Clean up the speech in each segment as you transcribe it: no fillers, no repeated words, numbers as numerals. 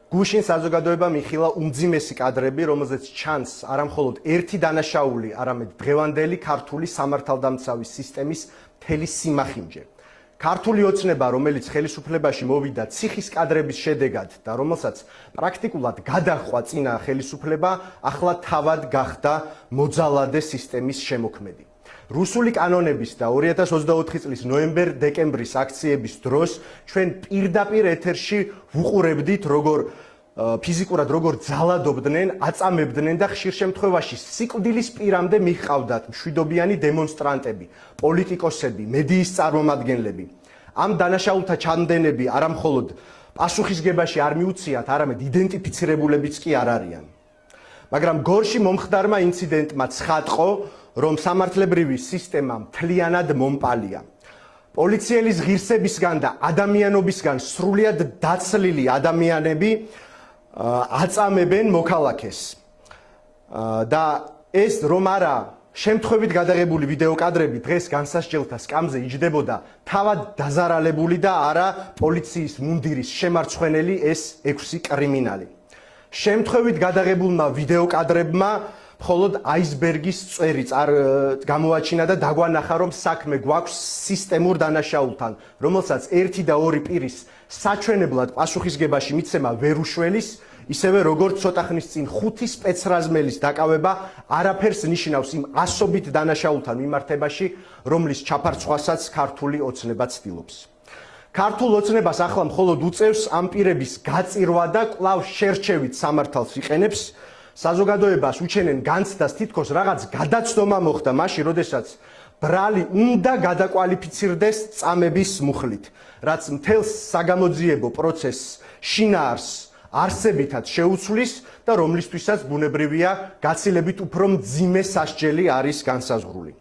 გუშინ საზოგადოება მიხილა უმძიმესი კადრები, რომელზეც ჩანს არამხოლოდ ერთი დანაშაული, არამედ დღევანდელი ქართული სამართალდამცავი სისტემის მთელი სიმახინჯე. ქართული ოცნება, რომელიც ხელისუფლებაში მოვიდა ციხის კადრების შედეგად და რომელსაც პრაქტიკულად გადაჰყვა წინა ხელისუფლება, ახლა თავად გახდა მოძალადე სისტემის შემოქმედი. რუსული კანონების და 2024 წლის ნოემბერ-დეკემბრის აქციების დროს ჩვენ პირდაპირ ეთერში ვუყურებდით, როგორ ფიზიკურად როგორ ძალადობდნენ, აწამებდნენ და ხშირ შემთხვევაში სიკვდილის პირამდე მიჰყავდათ მშვიდობიანი დემონსტრანტები, პოლიტიკოსები, მედიის წარმომადგენლები. ამ დანაშაულთა ჩამდენები არამხოლოდ პასუხისგებაში არ მიუციათ, არამედ იდენტიფიცირებულებიც კი არ არიან. მაგრამ გორში მომხდარმა ინციდენტმა ცხადყო, რომ სამართლებრივი სისტემა მთლიანად მომპალია. პოლიციელის ღირსებისგან და ადამიანობისგან სრულიად დაცლილი ადამიანები აწამებენ მოქალაქეს. და ეს რომ არა შემთხვევით გადაღებული ვიდეო კადრები დღეს განსასჯელთა სკამზე იჯდებოდა თავად დაზარალებული და არა პოლიციის მუნდირის შემარცხვენელი ეს 6 კრიმინალი. შემთხვევით გადაღებულმა ვიდეო კადრებმა მხოლოდ აისბერგის წვერი გამოაჩინა და დაგვანახა, რომ საქმე გვაქვს სისტემურ დანაშაულთან, რომელსაც ერთი და ორი პირის საჩვენებლად პასუხისგებაში მიცემა ვერ უშველის, ისევე როგორც ცოტა ხნის წინ 5 სპეცრაზმელის დაკავება არაფერს ნიშნავს იმ ასობით დანაშაულთან მიმართებაში, რომლის ჩაფარცხვასაც ქართული ოცნება ცდილობს. ქართულ ოცნებას ახლა მხოლოდ უწევს ამ პირების გაწირვა და კვლავ შერჩევით სამართალს იყენებს. საზოგადოებას უჩენენ განცდას თითქოს რაღაც გადაცდომა მოხდა მაშინ, როდესაც ბრალი უნდა გადაკვალიფიცირდეს წამების მუხლით, რაც მთელს საგამოძიებო პროცესს შინაარს არსებითად შეუცვლის და რომლისთვისაც ბუნებრივია გაცილებით უფრო მძიმე სასჯელი არის განსაზღვრული.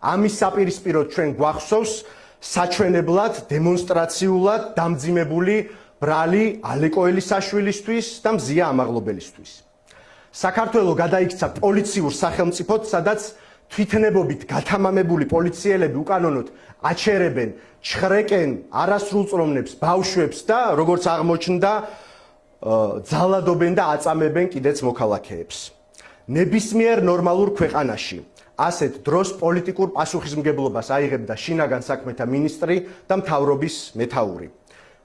ამის საპირისპიროდ ჩვენ გვახსოვს საჩვენებლად, დემონსტრაციულად დამძიმებული ბრალი ალეკო ელისაშვილისთვის და მზია ამაღლობელისთვის. საქართველო გადაიქცა პოლიციურ სახელმწიფოდ, სადაც თვითნებობით გათამამებული პოლიციელები უკანონოდ აჩერებენ, ჩხრეკენ არასრულწლოვნებს, ბავშვებს და როგორც აღმოჩნდა, ძალადობენ და აწამებენ კიდეც მოქალაქეებს. ნებისმიერ ნორმალურ ქვეყანაში ასეთ დროს პოლიტიკურ პასუხისმგებლობას აიღებდა შინაგან საქმეთა მინისტრი და მთავრობის მეთაური.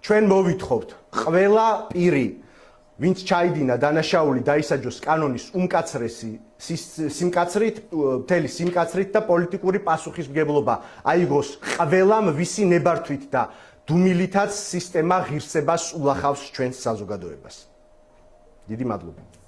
ჩვენ მოვითხოვთ ყველა პირი, ვინც ჩაიდინა დანაშაული დაისაჯოს კანონის უმკაცრესი სიმკაცრით, მთელი სიმკაცრით და პოლიტიკური პასუხისმგებლობა აიღოს ყველამ, ვისი ნებართვით და დუმილითაც სისტემა ღირსებას ულახავს ჩვენს საზოგადოებას. დიდი მადლობა.